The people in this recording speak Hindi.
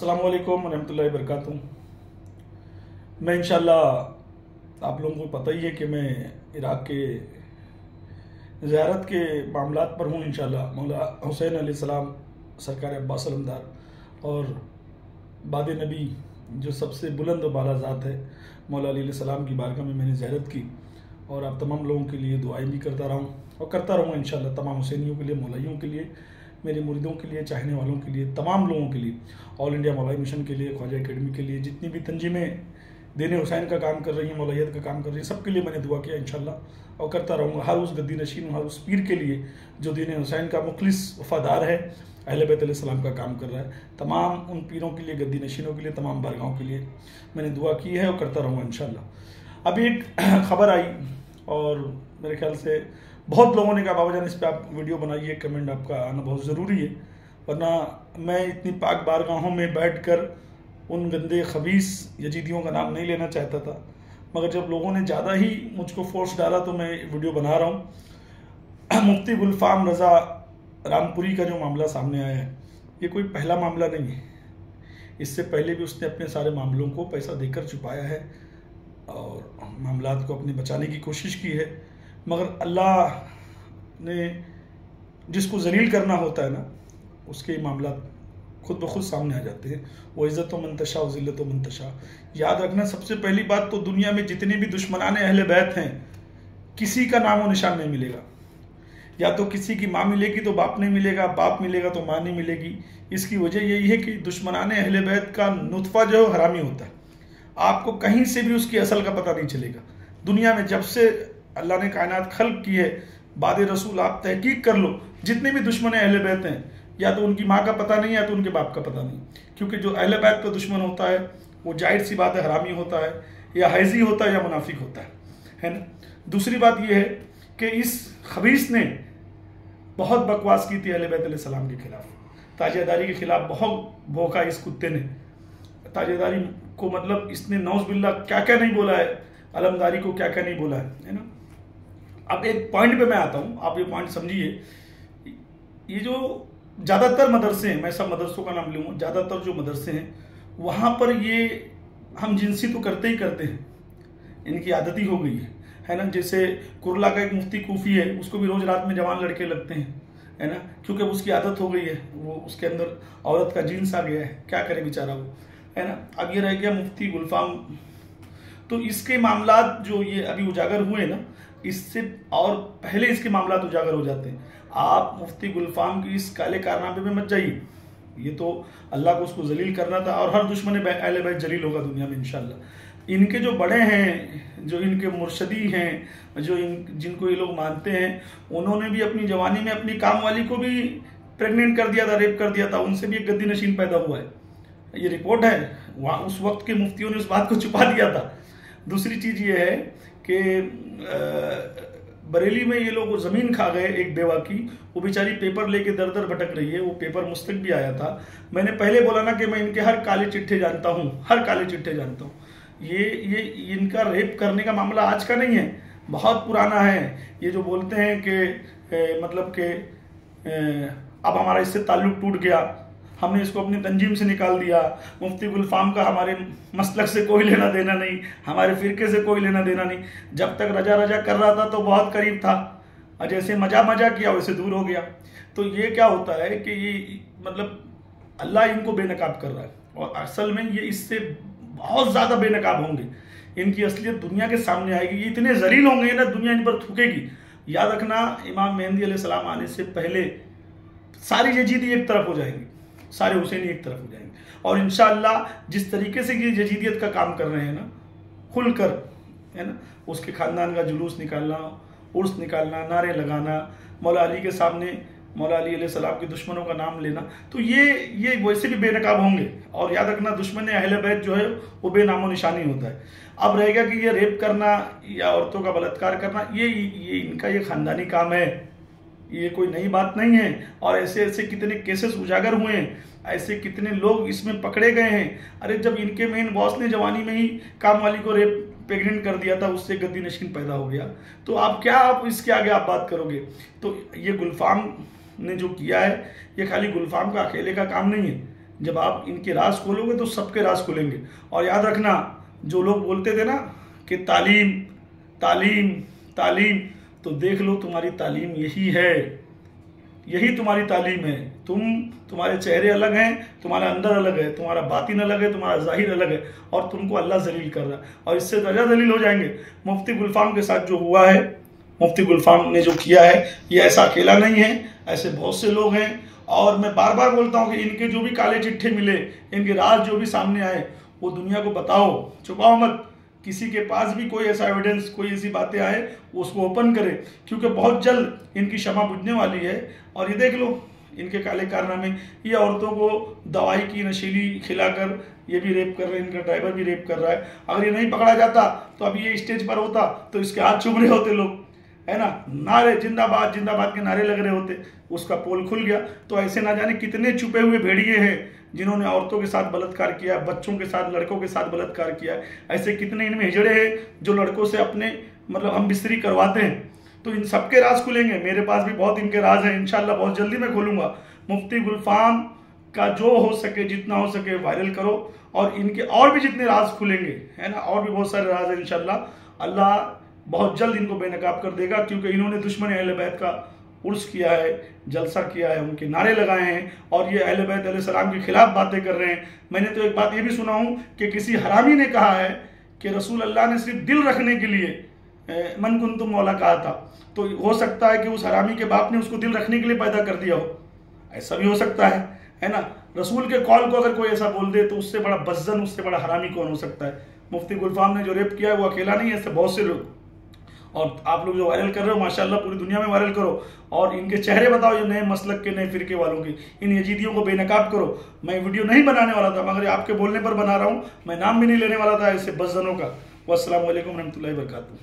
अस्सलाम वालेकुम रहमतुल्लाहि वबरकातुहू। मैं इंशाल्लाह आप लोगों को पता ही है कि मैं इराक़ के ज़ियारत के मामलात पर हूँ। इंशाल्लाह मौला हुसैन अलैहिस्सलाम सरकार अब्बास अलमदार और बाद नबी जो सबसे बुलंद व बाला ज़ात है मौला अली अलैहिस्सलाम की बारगाह में मैंने ज़ियारत की और आप तमाम लोगों के लिए दुआएं भी करता रहा हूँ और करता रहूँगा इंशाल्लाह। तमाम हुसैनियों के लिए, मौलाइयों के लिए, मेरे मुरीदों के लिए, चाहने वालों के लिए, तमाम लोगों के लिए, ऑल इंडिया मौलाई मिशन के लिए, ख्वाजा एकेडमी के लिए, जितनी भी तंजीमें दीन हुसैन का काम कर रही हैं, मौलायत का काम कर रही हैं, सबके लिए मैंने दुआ किया इंशाल्लाह और करता रहूँगा। हर उस गद्दी नशीन, हर उस पीर के लिए जो दीन हुसैन का मुखलिस वफादार है, अहले बैत अलैहिस्सलाम का काम कर रहा है, तमाम उन पीरों के लिए, गद्दी नशीनों के लिए, तमाम बारगाहों के लिए मैंने दुआ की है और करता रहूँगा इंशाल्लाह। अभी एक खबर आई और मेरे ख्याल से बहुत लोगों ने कहा बाबा जान इस पर आप वीडियो बनाइए, कमेंट आपका आना बहुत ज़रूरी है, वरना मैं इतनी पाक बारगाहों में बैठकर उन गंदे खबीस यजीदियों का नाम नहीं लेना चाहता था, मगर जब लोगों ने ज़्यादा ही मुझको फोर्स डाला तो मैं वीडियो बना रहा हूँ। मुफ्ती गुलफाम रज़ा रामपुरी का जो मामला सामने आया है, ये कोई पहला मामला नहीं है। इससे पहले भी उसने अपने सारे मामलों को पैसा देकर छुपाया है और मामलात को अपने बचाने की कोशिश की है, मगर अल्लाह ने जिसको जलील करना होता है ना, उसके मामला खुद ब खुद सामने आ जाते हैं। वो इज़्ज़त व मंतशा व ज़िल्लत व मंतशा। याद रखना, सबसे पहली बात तो दुनिया में जितने भी दुश्मनाने अहले बैत हैं, किसी का नामो निशान नहीं मिलेगा। या तो किसी की माँ मिलेगी तो बाप नहीं मिलेगा, बाप मिलेगा तो माँ नहीं मिलेगी। इसकी वजह यही है कि दुश्मनाने अहले बैत का नुतफ़ा जो है हरामी होता है। आपको कहीं से भी उसकी असल का पता नहीं चलेगा। दुनिया में जब से अल्लाह ने कायनात खल्क की है, बाद रसूल आप तहकीक कर लो, जितने भी दुश्मन अहले बैत हैं, या तो उनकी माँ का पता नहीं, या तो उनके बाप का पता नहीं। क्योंकि जो अहले बैत का दुश्मन होता है वो जाहिर सी बात है हरामी होता है, या हैज़ी होता है, या मुनाफिक होता है ना। दूसरी बात यह है कि इस खबीस ने बहुत बकवास की थी अहले बैत अलैहिस्सलाम के खिलाफ, ताजेदारी के खिलाफ बहुत भौंका इस कुत्ते ने। ताजेदारी को मतलब इसने नौज़ बिल्ला क्या क्या नहीं बोला है, अलमदारी को क्या क्या नहीं बोला है ना। अब एक पॉइंट पे मैं आता हूँ, आप ये पॉइंट समझिए। ये जो ज़्यादातर मदरसे हैं, मैं सब मदरसों का नाम लूँगा, ज़्यादातर जो मदरसे हैं वहाँ पर ये हम जिनसी तो करते ही करते हैं, इनकी आदत ही हो गई है ना। जैसे कुरला का एक मुफ्ती कूफी है, उसको भी रोज़ रात में जवान लड़के लगते हैं, है ना, क्योंकि उसकी आदत हो गई है, वो उसके अंदर औरत का जीन्स आ गया है, क्या करे बेचारा वो, है ना। अब ये रह गया मुफ्ती गुलफाम। तो इसके मामलात जो ये अभी उजागर हुए ना, इससे और पहले इसके मामलात उजागर हो जाते हैं। आप मुफ्ती गुलफाम की इस काले कारनामे में मत जाइए, ये तो अल्लाह को उसको जलील करना था और हर दुश्मन अहले बैत जलील होगा दुनिया में इंशाल्लाह। इनके जो बड़े हैं, जो इनके मुर्शदी हैं, जो जिनको ये लोग मानते हैं, उन्होंने भी अपनी जवानी में अपनी काम वाली को भी प्रेग्नेंट कर दिया था, रेप कर दिया था, उनसे भी एक गद्दी नशीन पैदा हुआ है। ये रिपोर्ट है, वहाँ उस वक्त के मुफ्तियों ने उस बात को छुपा दिया था। दूसरी चीज़ ये है कि बरेली में ये लोग ज़मीन खा गए एक बेवा की, वो बेचारी पेपर लेके दर दर भटक रही है, वो पेपर मुझ तक भी आया था। मैंने पहले बोला ना कि मैं इनके हर काले चिट्ठे जानता हूँ, हर काले चिट्ठे जानता हूँ। ये इनका रेप करने का मामला आज का नहीं है, बहुत पुराना है। ये जो बोलते हैं कि मतलब कि अब हमारा इससे ताल्लुक़ टूट गया, हमने इसको अपनी तंजीम से निकाल दिया, मुफ्ती गुलफाम का हमारे मसलक से कोई लेना देना नहीं, हमारे फ़िरके से कोई लेना देना नहीं। जब तक रजा रजा कर रहा था तो बहुत करीब था, और जैसे मजा मजा किया वैसे दूर हो गया। तो ये क्या होता है कि ये मतलब अल्लाह इनको बेनकाब कर रहा है, और असल में ये इससे बहुत ज़्यादा बेनकाब होंगे। इनकी असलियत दुनिया के सामने आएगी, ये इतने जलील होंगे ना, दुनिया इन पर थूकेगी। याद रखना, इमाम मेहंदी अलैहिस्सलाम आने से पहले सारी यजीदी एक तरफ हो जाएंगी, सारे हुसैनी एक तरफ हो जाएंगे, और इंशाअल्लाह जिस तरीके से ये यजीदियत का काम कर रहे हैं ना, खुलकर, है ना, उसके ख़ानदान का जुलूस निकालना, उर्स निकालना, नारे लगाना, मौला अली के सामने मौला अली अलैहिस्सलाम के दुश्मनों का नाम लेना, तो ये वैसे भी बेनकाब होंगे। और याद रखना, दुश्मन अहले बैत जो है वो बेनामो निशानी होता है। अब रहेगा कि ये रेप करना या औरतों का बलात्कार करना, ये इनका ये ख़ानदानी काम है, ये कोई नई बात नहीं है। और ऐसे ऐसे कितने केसेस उजागर हुए हैं, ऐसे कितने लोग इसमें पकड़े गए हैं। अरे जब इनके मेन बॉस ने जवानी में ही काम वाली को रेप प्रेग्नेंट कर दिया था, उससे गद्दी नशीन पैदा हो गया, तो आप इसके आगे आप बात करोगे। तो ये गुलफाम ने जो किया है, ये खाली गुलफाम का अकेले का काम नहीं है, जब आप इनके राज खोलोगे तो सबके राज खुलेंगे। और याद रखना, जो लोग बोलते थे ना कि तालीम तालीम तालीम, तो देख लो तुम्हारी तालीम यही है, यही तुम्हारी तालीम है। तुम्हारे चेहरे अलग हैं, तुम्हारा अंदर अलग है, तुम्हारा बातिन अलग है, तुम्हारा जाहिर अलग है, और तुमको अल्लाह जलील कर रहा है। और इससे दर्जा दलील हो जाएंगे। मुफ्ती गुलफाम के साथ जो हुआ है, मुफ्ती गुलफाम ने जो किया है, ये ऐसा अकेला नहीं है, ऐसे बहुत से लोग हैं। और मैं बार बार बोलता हूँ कि इनके जो भी काले चिट्ठे मिले, इनके राज जो भी सामने आए, वो दुनिया को बताओ, छुपाओ मत। किसी के पास भी कोई ऐसा एविडेंस, कोई ऐसी बातें आए, उसको ओपन करे, क्योंकि बहुत जल्द इनकी क्षमा बुझने वाली है। और ये देख लो इनके काले कारनामे, ये औरतों को दवाई की नशीली खिलाकर ये भी रेप कर रहे हैं, इनका ड्राइवर भी रेप कर रहा है। अगर ये नहीं पकड़ा जाता तो अभी ये स्टेज पर होता तो इसके हाथ चूम रहे होते लोग, है ना, नारे जिंदाबाद जिंदाबाद के नारे लग रहे होते, उसका पोल खुल गया। तो ऐसे ना जाने कितने छुपे हुए भेड़िए हैं जिन्होंने औरतों के साथ बलात्कार किया, बच्चों के साथ, लड़कों के साथ बलात्कार किया। ऐसे कितने इनमें हिजड़े हैं जो लड़कों से अपने मतलब हम बिस्तरी करवाते हैं। तो इन सबके राज खुलेंगे। मेरे पास भी बहुत इनके राज हैं, इंशाल्लाह बहुत जल्दी मैं खोलूंगा। मुफ्ती गुलफाम का जो हो सके, जितना हो सके वायरल करो, और इनके और भी जितने राज खुलेंगे, है ना, और भी बहुत सारे राज हैं। इंशाल्लाह अल्लाह बहुत जल्द इनको बेनकाब कर देगा, क्योंकि इन्होंने दुश्मन अहले बैत का उर्स किया है, जलसा किया है, उनके नारे लगाए हैं, और ये अहले बैत अलैहिस्सलाम के खिलाफ बातें कर रहे हैं। मैंने तो एक बात ये भी सुना हूँ कि किसी हरामी ने कहा है कि रसूल अल्लाह ने सिर्फ दिल रखने के लिए मन कुंतुम मौला कहा था। तो हो सकता है कि उस हरामी के बाप ने उसको दिल रखने के लिए पैदा कर दिया हो, ऐसा भी हो सकता है ना। रसूल के कॉल को अगर कोई ऐसा बोल दे तो उससे बड़ा बज्जन, उससे बड़ा हरामी कौन हो सकता है। मुफ्ती गुलफाम ने जो रेप किया है वो अकेला नहीं है, ऐसे बहुत से लोग। और आप लोग जो वायरल कर रहे हो, माशाल्लाह पूरी दुनिया में वायरल करो, और इनके चेहरे बताओ, ये नए मसलक के, नए फिरके वालों के, इन यजीदियों को बेनकाब करो। मैं वीडियो नहीं बनाने वाला था, मगर आपके बोलने पर बना रहा हूँ। मैं नाम भी नहीं लेने वाला था ऐसे बज्जनों का। वस्सलामु अलैकुम रहमतुल्लाहि व बरकातुहू।